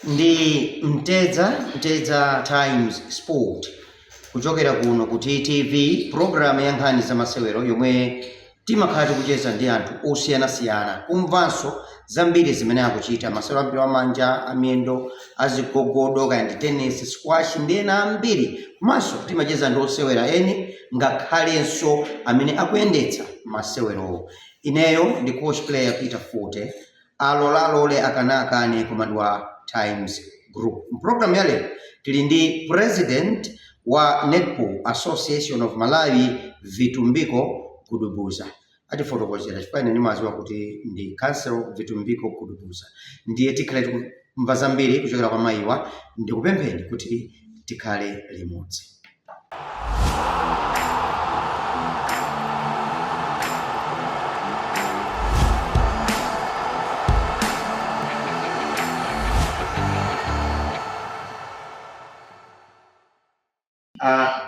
Ndi Mtedza Times Sport kuchokera kuno ku TTV, program ya nkhani za masewero yomwe timakhala tikucheza ndi anthu osiyanasiyana kumvanso zambiri zimene akuchita masewero ambiri amanja, amiyendo, azigogodo, kaya tennis, squash ndi ena ambiri. Komanso timacheza ndi osewera eni ngakhalenso amene akuyendetsa masewero. Ineyo ndi coach player Peter Forte, alole akanakane komandwa Times Group. Program ya leo tili ndi president wa Netball Association of Malawi Vitumbiko Kudubuza. Atifotokozera chifukwa ine ndimadziwa kuti ndi Council Vitumbiko Kudubuza. Ndiye tikhale kumva zambiri kuchokera kwa mayiwa, ndikupempheni kuti tikhale limodzi.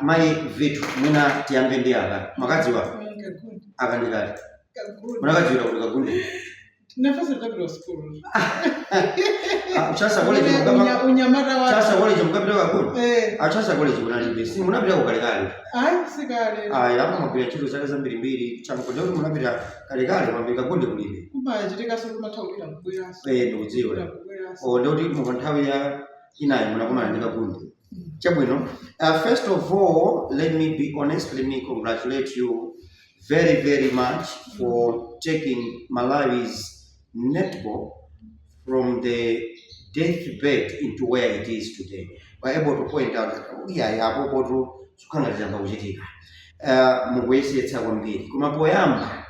Mai Vitu mwina tiyambe ndi aka makadziwa aka ndikati munakadziwira kuti kagunde nafasi tabiro school chasa college unyamata wa chasa college mukapita kagunde chasa college kunalibe si munapita kukalekale sikale hapo mapira chilo zaka za mbiri chamkoja kuti munapita kalekale mapira kagunde kulibe kumachitika so kumathaukira kubwera ndikudziwa ndoti mukanthawi ya inayi munakumana ndi kagunde. Chabwino, first of all, let me be honest, let me congratulate you very, very much for taking Malawi's netball from the deathbed into where it is today. We're able to point out that we are able to sukangalizanga kuchitika. Mukuyesetsa kwambiri. Kumapoyamba,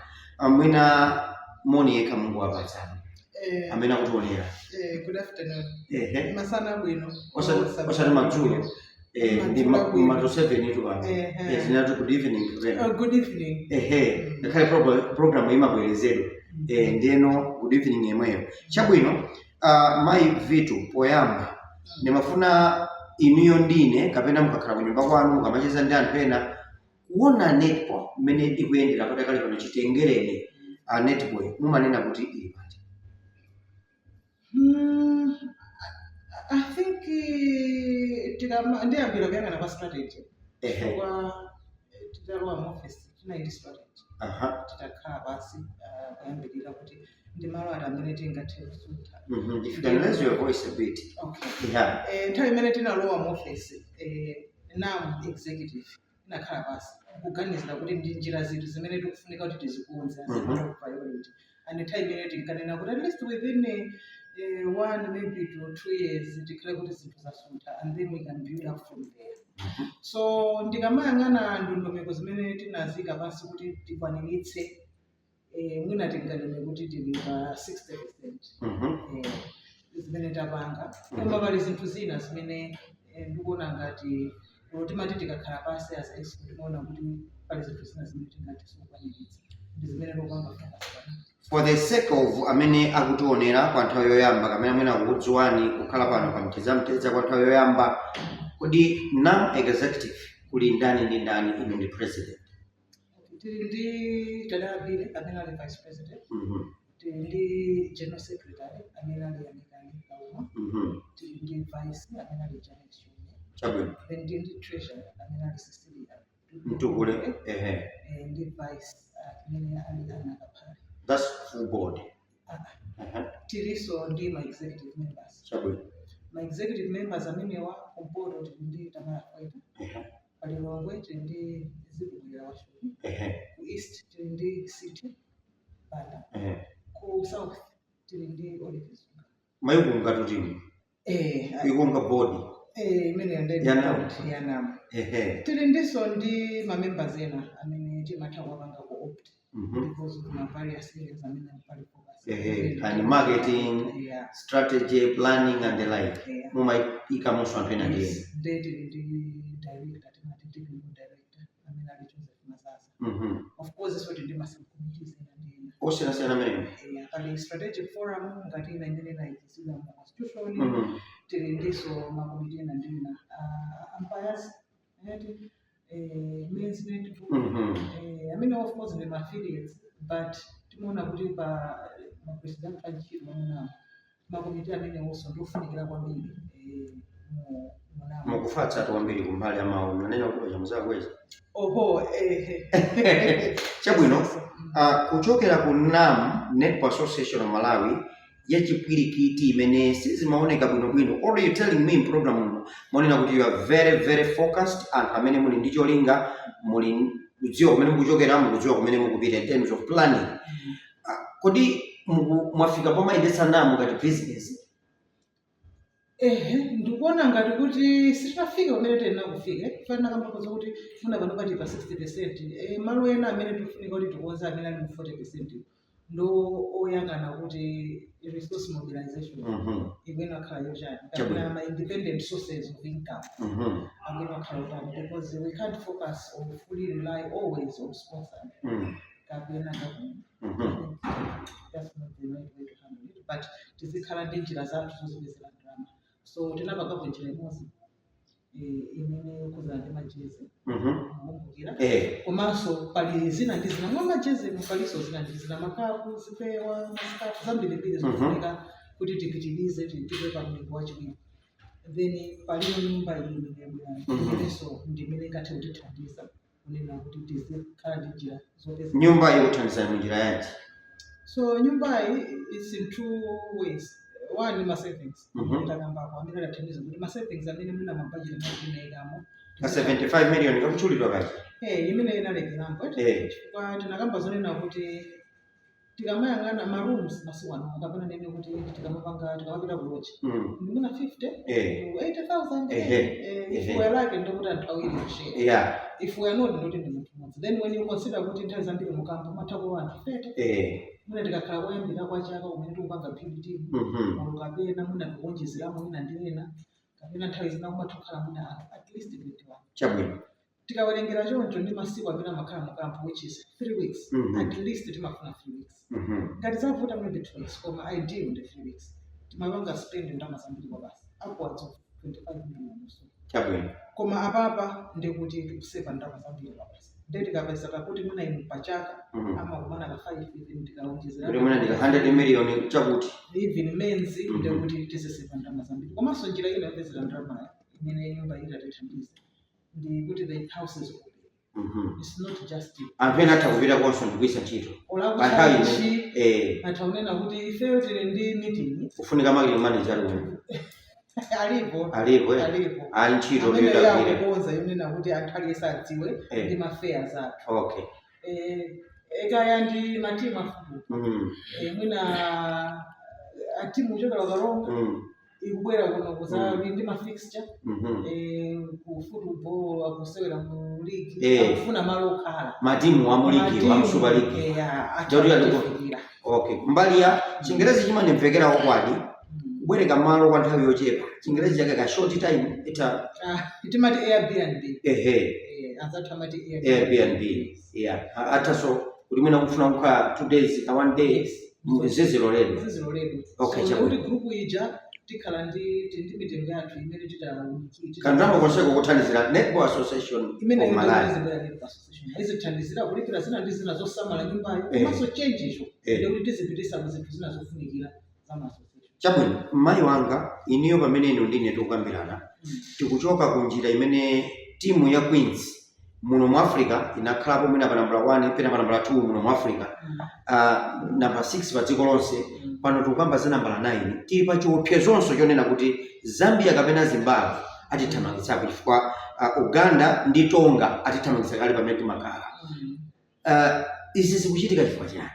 mwina moni yekha Mungu apatsana. Amena kutionera. Good afternoon. Masana bwino. Osati madzulo. Ndi mato 7 itu bana. Tinatu good evening to them. Good evening. Ngakhale program imabwerezedwa. Ndeno good evening yemweyo. Chabwino, Mai Vitu poyamba. Ndimafuna inuyo ndine kapena mukakhala kunyumba kwanu mukamacheza ndi anthu ena kuona netball mmene ikuyendera patakali pano chitengereni netball mumanena kuti ili pati. I think ndiyambira kuyang'ana kwa strategy. Tidalowa muoffice tinaili strategy. Titakhala basi kuyambirira kuti ndi malo amene tingathe kusuntha. If you can raise your voice a bit. Okay. Nthawi imene tinalowa muoffice now executive tinakhala basi kuganizira kuti ndi njira zinthu zimene tikufunika kuti tizikonze as a priority. And nthawi imene tinkanena kuti at least within 1 maybe to 2 years tikhale kuti zinthu zasuntha and then we can build up from there. So ndikamayang'ana ndondomeko zimene tinazika pansi kuti tikwaniritse mwina tinganene kuti tili pa 60% zimene tapanga. Koma pali zinthu zina zimene ndikuona ngati timati tikakhala pansi as expert timaona kuti pali zinthu zina zimene tingati sikukwaniritsa ndi zimene tikupanga focus. For the sake of amene akutionera kwa nthawi yoyamba kamene mwina akukudziwani kukhala pano pa Mtedza kwa nthawi yoyamba, kodi non-executive kuli ndani ndi ndani inu ndi president? Tili ndi Tadabile amene ali vice president. Tili ndi general secretary amene ali Amikani Kauma. Tili ndi vice amene ali Janet Shume. Chabwino. Then tili ndi treasurer amene ali Cecilia Mtukule. Ndi vice amene ali Anna Kapari. That's full board. Tiliso ndi my executive members. Chabwino. My executive members amenewa kumpoto tili ndi Tamara Kwaita. Pali Longwe tili ndi Zibugwira Washuri. Ku east tili ndi City Banda. Ku south tili ndi Olive Zunga. Mayukunga tutini. Ikunga board. Imene yanama. Tili ndiso ndi ma members ena amene timathawa panga ku opt. Because of my various areas amene pali focus. And marketing, strategy, planning and the like. Mumaika muso anthu ena ndiye. Tili ndi director timati technical director amene ali Joseph Mazaza. Of course this what ndi massive committees ena ndiye. Osiyana mene. Pali strategic forum ngati ina imene inayitisira mu constitution. Tili ndiso ma committee ena ndiye. Umpires men's netball. I mean, of course, the affiliates, but timuona kuti pa president anchi mwana makomiti amene also ndofunikira kwambiri mukufatsa tuwambiri kumbali amawu nanena kuti pachamuza kwezi oho chabwino kuchokera ku NAM Netball Association of Malawi yachipwirikiti imene sizimaoneka bwinobwino. All you telling me in program monena kuti you are very very focused and amene muli ndi cholinga muli kudziwa kumene mukuchokera mukudziwa kumene mukupita in terms of planning. Kodi mwafika pomayendetsa NAM ngati business? Ndikuona ngati kuti sitinafika pamene tena kufika fanina kamba koza kuti funa pano pati pa 60%. Malo ena amene tifunika kuti tikuonza amene ali mu 40% ndo oyangana kuti resource mobilization igwena khala yochani kapena ma independent sources of income agwena khala yochani because we can't focus on fully rely always on sponsors kapena government. That's not the right way to handle it, but tizikhala ndi njira zathu zozipezera ndalama. So tinapaka njira imodzi imene kuzana ndi majezi mukumbukira komanso pali zina ndi zina mwa majezi mupaliso zina ndi zina makapu zipewa masikafu zambirimbiri zofunika kuti tipitilize tipite pa mlingo wachiwiri. Then paliyo nyumba iyi imenso ndimene ingati kutithandiza kunena kuti tizikhala ndi njira zopeza nyumba yothandiza njira yanji. So nyumba iyi is in two ways. One ma savings ndakambako amene adathandiza kuti ma savings amene muna mabudget amene 75 million kakuchulidwa kachi imene ina example chifukwa tinakamba zonena kuti tikamayang'ana ma rooms masiku ano kapena nene kuti tikamapita kulochi ndimuna 50 to 80,000 if we are like ndokuti anthu awiri kushare if we are not ndoti ndi munthu mmodzi. Then when you consider kuti nthawi zambiri mukambo mathako anthu 30 muna tikakhala koyambira kwa chaka umene tikupanga PPT kapena muna kuonjezeramo ina ndi ina kapena nthawi zina kumathokhala muna at least 21 chabwino tikawerengera choncho ndi masiku amene amakhala mukambo which is 3 weeks at least timafuna 3 weeks ngati zavuta maybe 2 weeks koma ideal ndi 3 weeks timapanga spend ndalama zambiri kwa basi upwards of 25 million or so chabwino koma apapa ndikuti tikuseva ndalama zambiri kwa basi ndio tikapesa kuti muna inu pachaka ama kumana ka 5 even tikaonjezera kuti muna ndika 100 million chakuti even menzi ndikuti tiseseva ndalama zambiri komanso njira ina yopezera ndalama imene nyumba itathandiza ndi kuti the houses it's not just anthu ena atakupita konso ndikuisa ntchito ataonena kuti ifeyo tili ndi meeting kufunika makili manager alipo ali ntchito kukonza yonena kuti anthu aliyese adziwe ndi mafairs athu ekaya ndi matimu afumu mwina atimu kuchokera ukalonga ikubwera kuno kuza ndi mafixture ku football akusewera mu league akufuna malo okhala matimu wa mu league wa Super League mbali ya Chingerezi chimanimvekera okwadi kubwereka malo kwa nthawi yochepa Chingerezi chake ka short time itimati Airbnb azathu amati Airbnb ataso kuti mwina kufuna kukhala 2 days ka 1 day zezero ledu kuti group ija tikhala ndi meeting yathu imene titawunikiti kandrama konseko kuthandizira Netball Association of Malawi izithandizira kulipira zina ndi zina zosamala nyumbayo komanso change icho ndikuti tizipitisa muzinthu zina zofunikira zamaso chabwino mmayi wanga iniyo pamene ino ndine tikukambirana tikuchoka ku njira imene timu ya Queens muno mu Africa inakhalapo mwina pa nambala 1 pena pa nambala 2 muno mu Africa nambala 6 pa dziko lonse pano tikukamba za nambala 9 tili pa chiopsezonso chonena kuti Zambia kapena Zimbabwe atithamangitsapo chifukwa Uganda ndi Tonga atithamangitsa kale pamene timakhala izi zikuchitika chifukwa chani?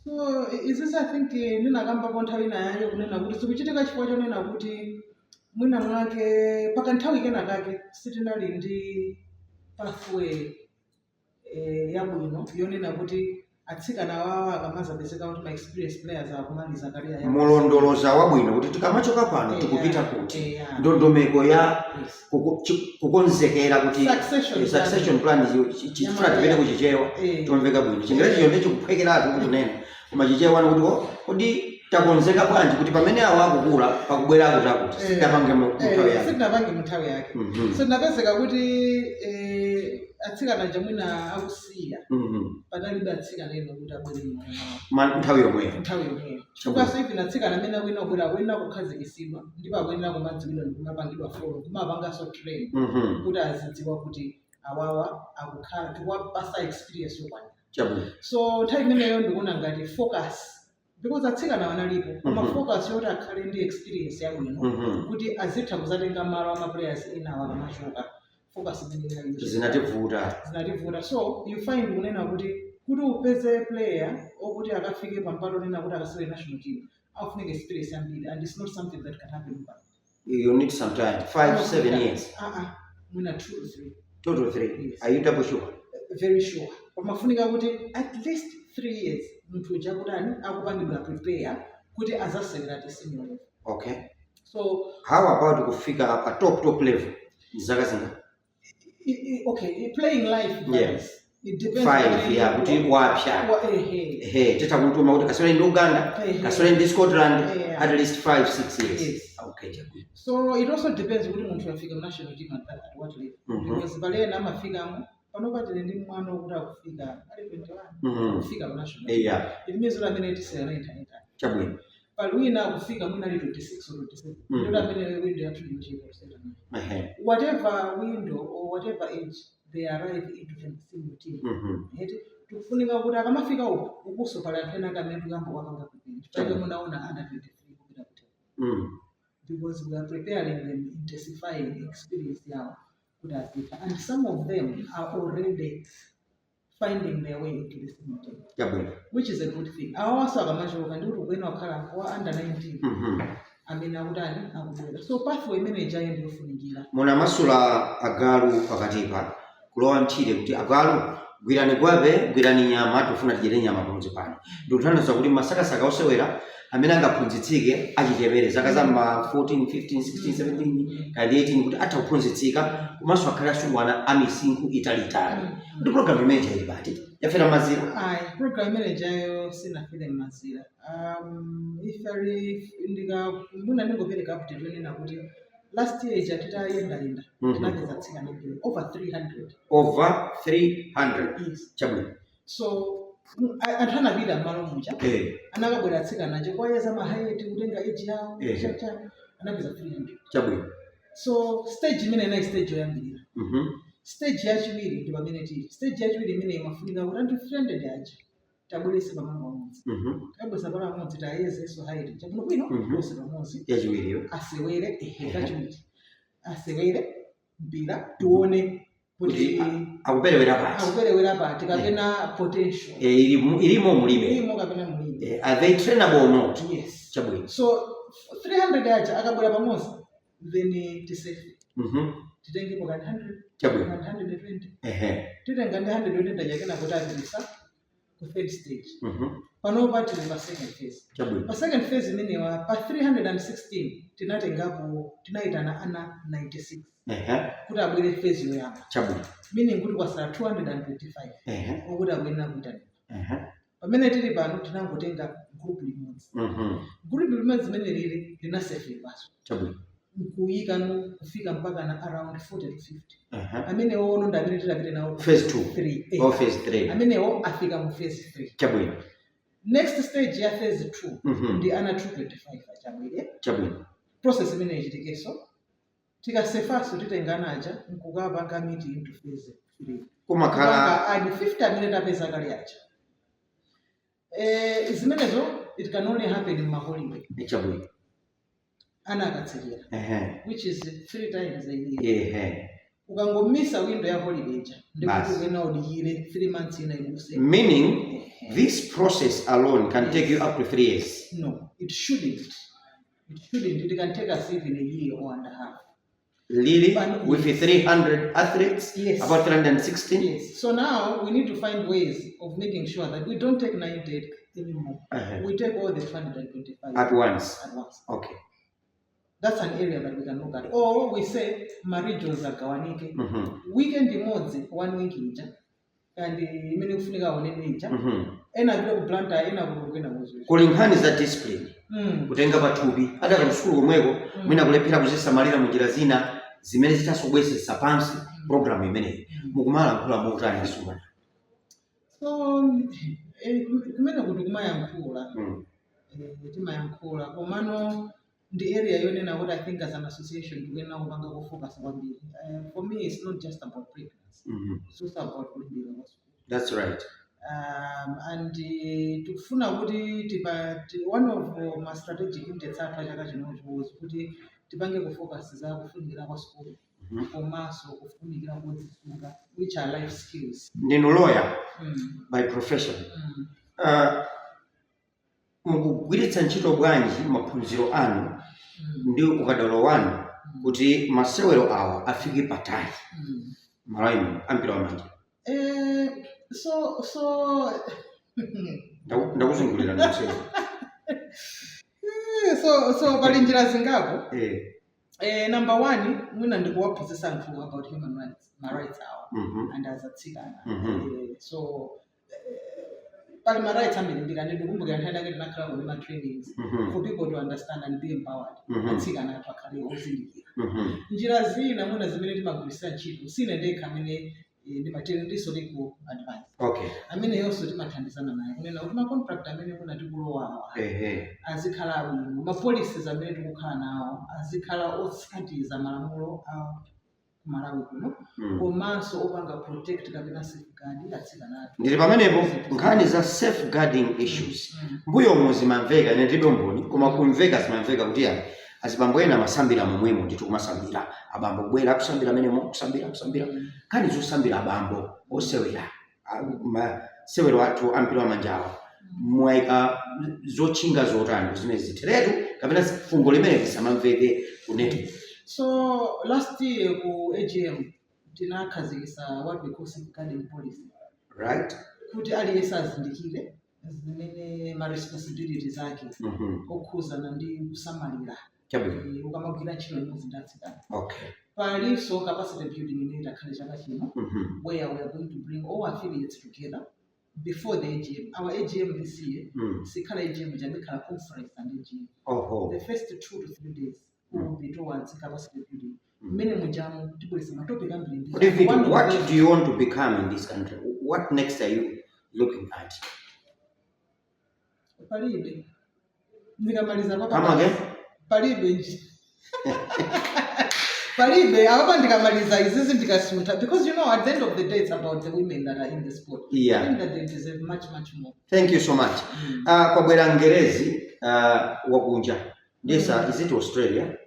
So is I think ndinakamba kwa nthawi inayo kunena kuti zikuchitika chifukwa chonena kuti mwina mwake paka nthawi kena kake sitinali ndi pathway yabwino yonena kuti atsikana wawa akamazapezeka kuti ma experience players akumaliza career yawo mulondoloza wabwino kuti tikamachoka pano tikupita kuti ndondomeko ya kukonzekera kuti succession plan chifuna tipite kuchichewa tumveka bwino Chingerezi chonde chikuphwekeratu kuti nene koma chichewa kuti kodi takonzeka bwanji kuti pamene awo akukula pakubwera kuti sitapange muthawi yake so ndapezeka kuti atsikana jamwina akusiya panalibe atsikana eno kuti abwere nthawi yomweyo chifukwaso ivi atsikana amene akwena kubwera akwena kukhazikisidwa ndipo akwena kumadziwidwa ndikumapangidwa folo kumapanganso train kuti azidziwa kuti awawa akukhala tikuwapasa experience yokwanira. So nthawi imeneyo ndikuona ngati focus because atsikana wanalipo koma focus yoti akhale ndi experience yabwino kuti azitha kuzatenga malo amaplayers ena akamachoka focus zinativuta. So you find kunena kuti upeze player okuti akafike pampando nena kuti akasewere national team akufuneka experience yambiri and it's not something that can happen overnight. You need some time, 5-7 years. Mwina 2 or 3. Yes. Are you double sure? Very sure. Pamafunika kuti at least 3 years mtu uja kutani akupangidwa prepare kuti azasewera at senior level. Okay. So how about kufika pa top level? Zaka zinga? Okay, playing life. Yes. It depends. 5 yeah, kuti wapsha. Teta kutuma kuti kasole ndi Uganda, kasole ndi Scotland, at least 5-6 years. Yes. Okay. So it also depends kuti munthu afika national team at what level. Because pale na mafika panopatire ndi mwana wokuti akufika ali 21 kufika national team. It means that amene tisera internet. Chabwino. Palwina akufika mwina ali 26 or 27. Ndio amene window ya tuliyo chipo whatever window or whatever age they arrive into the senior team. Tukufunika kuti akamafika uko ukuso pala tena kamene tukambo wakanga kupinda. Chake munaona under 23 kupita kuti. Because we are preparing them, intensifying experience yao. And some of them are already finding their way into this team, which is a good thing. Our also under 19. I mean, so pathway manager and you Mona masula agalu pakatipa kulowa mchire kuti agalu gwirani gwabe gwirani nyama tufuna tijere nyama pamodzi pano. Ndikuthandiza kuti masakasaka osewera amene angaphunzitsike achichepere zaka za 14, 15, 16, 17 kandi 18 kuti atha kuphunzitsika komanso akhale asungwana amisinkhu italitali. Kuti program manager ili bati yafera mazira? Program manager yo sinafire mazira. Mbuna ndingopereka update yonena kuti last year jatita yenda tinapeza tsika nabili over 300. Over 300? Yes. Chabwino. So antana bida malo muja anakabwera tsika naje kwayeza mahayeti kutenga age yawo anapeza 300. Chabwino. So stage imene na stage yoyambirira. Stage yachiwiri ndi pamene tili. Stage yachiwiri imene imafunika kuti anthu 300 aja tabwerese pamanga pamodzi. Tabweresa pamanga pamodzi tayezeso hayeti chabwino bwino ose pamodzi yachiwiriyo asewere kachiwiri asewere mpira tuone kuti akuperewera pati kapena potential ilimo mulime kapena mulime are they trainable or not? Yes. Chabwino. So 300 aja akabwera pamodzi then tisafe titengepo kati 100 chabwino 120 titenga ndi 120 aja kena kuti atirisa ku third stage panopa tili pa second phase. Pa second phase imenewa pa 316 tinaitana ana 96 kuti abwere phase yoyamba meaning kuti kwasala 225 okuti abwerera kuitana pamene tili pano tinangotenga group limodzi. Group limodzi imene lili linasefe paso kuyika kufika mpaka na around 40 to 50 amene ono ndamene tilapite nawo phase 2 or phase 3 amene afika mu phase 3. Chabwino. Next stage ya phase 2 ndi ana 225 chabwino. Process imene ichitikeso tikasefaso titengana aja nkukapanga meeting into phase 3 kumakhala adi 50 amene tapeza kale aja zimenezo it can only happen in maholiday. Chabwino. Ana akatsikira which is 3 times a year. Ukangomisa window ya holiday ndikuti wena udiyire 3 months ina ibuse. Meaning this process alone can take you up to 3 years. No, it shouldn't. It can take us even a year or and a half. Really? With 300 athletes? Yes. About 316? Yes. So now we need to find ways of making sure that we don't take 90 anymore. We take all the 225 at once. Okay. That's an area that we can look at. Or we say marijuana zagawanike. Weekend mods 1 week each. And the many ufunika one each. And I go planta ena kukwenda muzuri. Kulingana za discipline. Kutenga batubi hata kama skulu omwego mwina kulepira kuzisa malira munjira zina zimene zitasobwesesa pansi program imeneyi mukumalankhula motani asungwana? So kumene kuti kumayankhula timayankhula komano ndi area yonena kuti I think as an association tikuyenera kupanga kufocus kwambiri. For me it's not just about pregnancy, it's also about kulibira kwa school. That's right. And tikufuna kuti one of my strategic intents athu chaka chino was kuti tipange kufocus za kufunikira kwa school komanso kufunikira kudzisunga, which are life skills. Ndinu lawyer by profession. Mukugwiritsa ntchito bwanji maphunziro anu ndi ukadaulo wanu kuti masewero awa afike patali malawi ampira wamanja? Ndakuzungulira ndikusewa. So pali njira zingapo. Number one, mwina ndikuwaphunzitsa anthu about human rights, my rights awa and as atsikana. So pali my rights ambiri ndikumbukira nthawi yake ndinakhala ku ma trainings for people to understand and be empowered. Atsikana athu akhale ozindikira. Njira zina mwina zimene timagwiritsa ntchito sine ndekha amene ndimatendiso legal advice. Okay. Amene yonso timathandizana naye kunena kuti ma-contract amene kuna tikulowawa azikhala abwino, ma-policies amene tikukhala nawo azikhala otsatiza malamulo a Malawi kuno komanso opanga protect kapena safeguard atsikana athu. Ndili pamenepo nkhani za safeguarding issues mbuyo muzimamveka ine ndibe mboni koma kumveka zimamveka kuti azibambo ena masambira momwemo ndithu kumasambira abambo bwera kusambira menemo kusambira kani zosambira abambo osewera masewero athu ampira wamanjawo mwaika zotchinga zotani zimene ziteretu kapena fungo limene lisamamveke kuneti? So last year ku AGM tinakhazikitsa what we call safeguarding policy, right? Kuti aliyesa azindikire zimene ma responsibilities ake okhuzana ndi kusamalira ukamagwira ntchito limodzi ndi atsikana. Okay. Palinso capacity building imene itakhale chaka chino where we are going to bring all affiliates together before the AGM. Our AGM this year, sikhala AGM jamikhala conference and AGM. The first 2 to 3 days will be towards capacity building. Many mujamu tibulisa matopic ambili. What do you want to become in this country? What next are you looking at? Palibe. Ndikamaliza papa. Come again? Palibe. Palibe, awapa ndikamaliza izizi ndikasunta, because you know at the end of the day it's about the women that are in the sport. Yeah. I think that they deserve much more. Thank you so much. Kwa bwera ngerezi wakunja. Yes, is it Australia?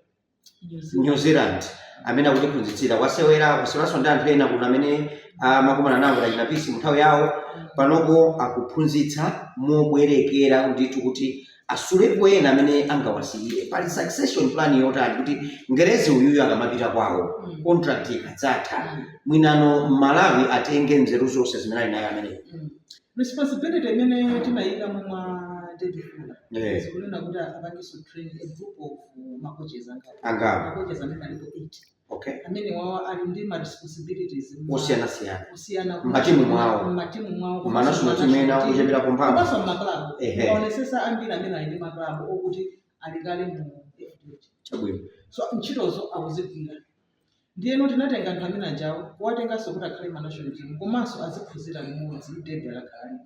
New Zealand. Amene akuliphunzitsira wasewera ndi anthu ena kuno amene makumana nawo lachinapisi mnthawi yawo panopo akuphunzitsa mobwerekera ndithu kuti asulepo ena amene angawasiyire. Pali succession plan yotani kuti ngerezi uyuyu akamapita kwawo contract ikadzatha mwinano Malawi atenge nzeru zonse zimene ali naye amene. Responsibility imene tinayika mwa David Fuller. Yes. Kunena kuti apangiso train a group of macoaches anga. Macoaches amene alipo 8. Okay. Amene wawo ali ndi ma responsibilities osiyana matimu mwawo kuma national team ena kuchepera pompano komanso maklabu waonesesa ambiri amene ali ndi maklabu okuti alikale mu chabwino. So ntchitozo akuzigwira ndiyeno tinatenga anthu amene ajawo kuwatenganso kuti akhale ma national team komanso aziphunzira limodzi Debbie alakhala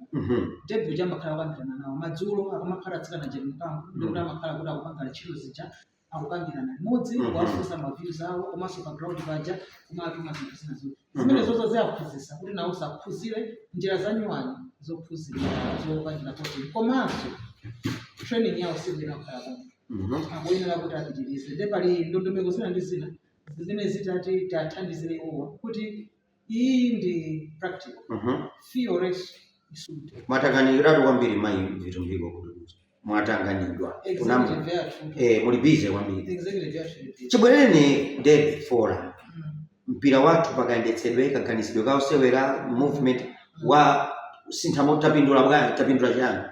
Debbie jamakhala kwambirana nawo madzulo akamakhala atsikana jeni mpango ndikuti amakhala kuti akupanga ntchito zija akupangirana limodzi kuwafunsa ma views awo komanso pa ground paja kumatuma zinthu zinazo zimene zozo ziyaphunzitsa kuti nawo saphunzire njira zanyuwani zophunzira zopangira kuti komanso training yawo sibwera kukhala bwino akuyenera kuti apitirize ndipo pali ndondomeko zina ndi zina zimene zitati tathandizire iwowa kuti iyi ndi practical feel rest isuti mwatanganiratu kwambiri mayi vitumbiko kuti mwatanganidwa muli bize kwambiri. Chibwereni Debbie Fuller mpira wathu pakayendetsedwe kaganizidwe kaosewera movement wa sintha tapindula chani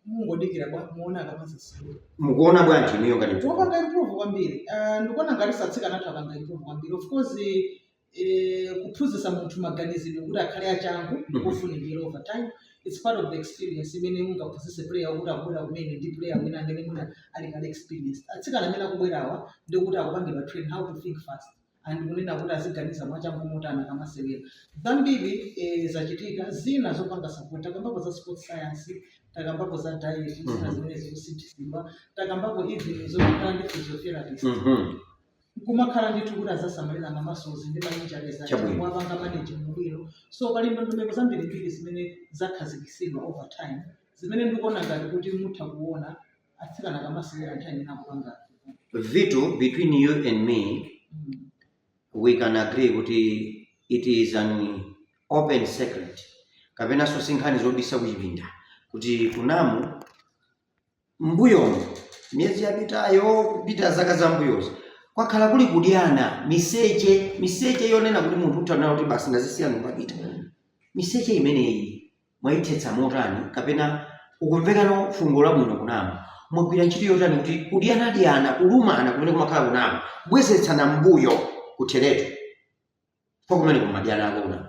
mungodikira muona akapasa mukuona bwanji niyo ngati topanga improve kwambiri ndikuona ngati satsikana tapanga improve kwambiri. Of course kuphunzitsa munthu maganizidwe kuti akhale achangu ndikofunikira over time. It's part of the experience imene ungaphunzitse player ukuthi akubwera kumene ndi player wina amene muna ali kale experience. Atsikana amene akubwerawa ndikuti akupangidwa train how to think fast andikunena kuti aziganiza mwachankumutana kamasewera zambiri zachitika zina zopanga support takambapo za sports science takambapo za diet zina zimene zikusinthizidwa takambapo even zokhala ndi physiotherapist kumakhala ndithu kuti azasamalira mamasozi ndi mainjariza wapanga manage mubwino so pali ndondomeko zambirimbiri zimene zakhazikisidwa over time zimene ndikuona ngati kuti mutha kuona atsikana kamasewera nthawi inakupanga Vitu, between you and me, we can agree kuti it is an open secret. Kapena so sinkhani zobisa kuchipinda kuti kunamu mbuyomo miezi yapitayo kupita zaka za mbuyozo kwakhala kuli kudyana miseche yonena kuti munthu utanayo kuti basi ndazisiyana kupita miseche imeneyi mwayithetsa motani kapena ukumvekano fungo labwino kunamu mwagwira ntchito yotani kuti kudyana kulumana kumene kumakhala kunamu kubwezetsana mbuyo kutheretu po kumene kumadyana ako kunamu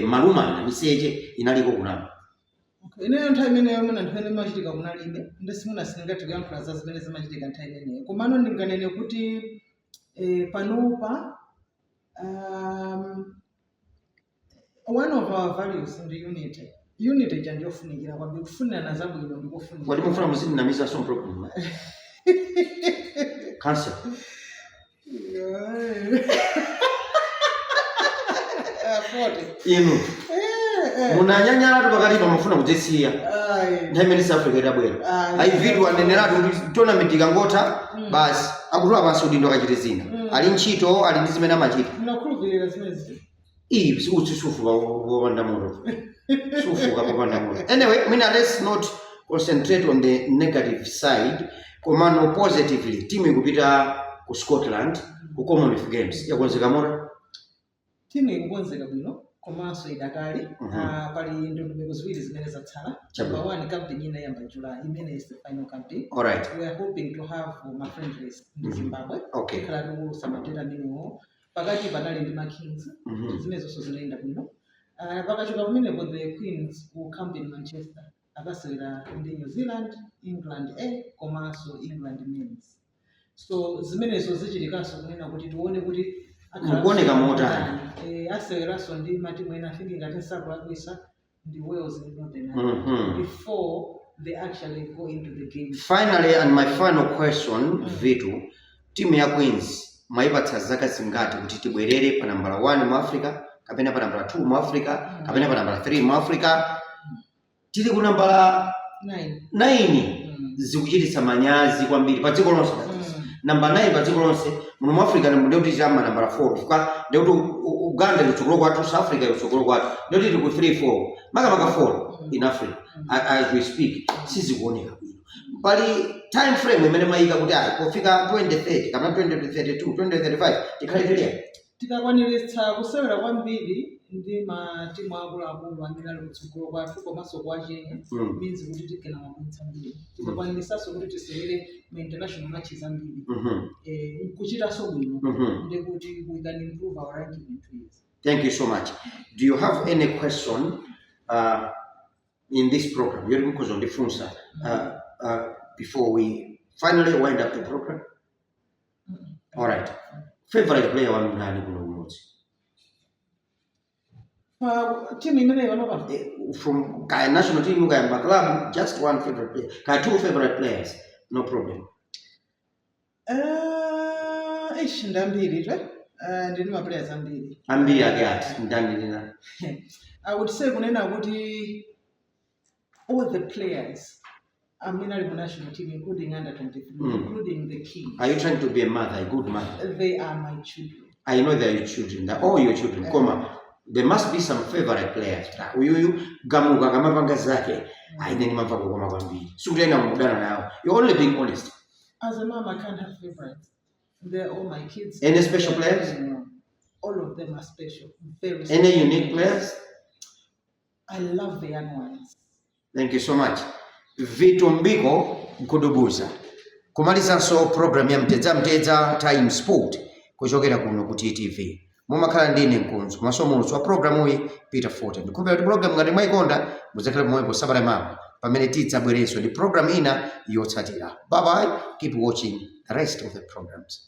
malumana miseche inaliko kunamu ineyo nthawi imeneyo muna nthawi imene machitika kunalibe ndisimuna singati kuyankhula za zimene zimachitika nthawi imeneyo komano ndinganene kuti panopa one of our values in the unity chanjofunikira kwambiri kufunirana zabwino ndikofunika wati mufuna muzininamiza some problem cancer inu munanyanyala pakati pamafuna kudzisiya nthawi imene South Africa idabwera ayi vitu aneneratu kuti tournament ikangotha basi akutula pansi udindo akachite zina ali ntchito ali ndi zimene amachita nakhulupirira zimene sufu wopanda moto sufu kapopanda moto anyway let's not concentrate on the negative side komano positively timu ikupita ku Scotland ku Commonwealth Games yakonzeka mora timu ikukonzeka bwino komanso idakali pali ndondomeko ziwiri zimene zatsala number 1 campaign ina yamba July imene is the final campaign all right we are hoping to have my friendlies in Zimbabwe khala ku samatera miniwo pakati panali ndi ma Kings zimene zonse zinaenda bwino pakachoka pamenepo the Queens will camp in Manchester akasewera ndi New Zealand England komanso England men's so zimenezo zichitikanso kunena kuti tione kuti mukuoneka motani aseweraso ndi matimu ena afike ngati sakuakwisa ndi Wales and Northern Ireland before they actually go into the game. Finally, and my final question, Vitu, timu ya Queens maipatsa zaka zingati kuti tibwerere pa nambala 1 mu Africa kapena pa nambala 2 mu Africa kapena pa nambala 3 mu Africa tili ku nambala 9 zikuchititsa manyazi kwambiri pa dziko lonse namba 9 pa dziko lonse muno mu Africa ndio kuti chama nambala 4 chifukwa ndio kuti Uganda lutsogolo kwathu South Africa lutsogolo kwathu ndio kuti ku 3-4 maka 4 in Africa as we speak sizikuoneka bwino pali time frame imene mayika kuti kufika 2030 kapena 2032 2035 tikhalitere tikakwaniritsa kusewera kwambiri ndi matimu akuluakulu amene ali kutsogolo kwathu komanso kwa Kenya means kuti tikena mabwitsa mbiri tikakwaniritsanso kuti tisewere ma international matches ambiri kuchitanso bwino ndi kuti we can improve our ranking in 2 years. Thank you so much. Do you have any question in this program? You're because on the phone, sir. Before we finally wind up the program. All right. Favorite player one nani kuno mmoja? Team imene wanova from national team kaya club, just one favorite player. Kaya 2 favorite players, no problem. Ndambiri twa ndini ma players ambiri. Ambiri agati ndani nina. I would say kunena kuti all the players I'm in a national team, including under 23, including the King. Are you trying to be a mother, a good mother? They are my children. I know they are your children. They're all your children. There must be some favorite players. Gamuka kama panga zake. Haideni mafako kama kwambiri. Sutena mudana nao. You're only being honest. As a mom, I can't have favorites. They're all my kids. Any special players? All of them are special. Very special. Any unique players? I love the young ones. Thank you so much. Vitu Mbiko Mkudubuza kumalizanso program ya Mtedza Time Sport kuchokera kuno ku TTV mumakhala ndine Nkunzu masomo wa program uyi Peter Forte ndikupera kuti program ngati mwayikonda muzakhala pomwepo sabata mawa pamene tidzabwerenso ndi program ina yotsatira. Bye bye, keep watching the rest of the programs.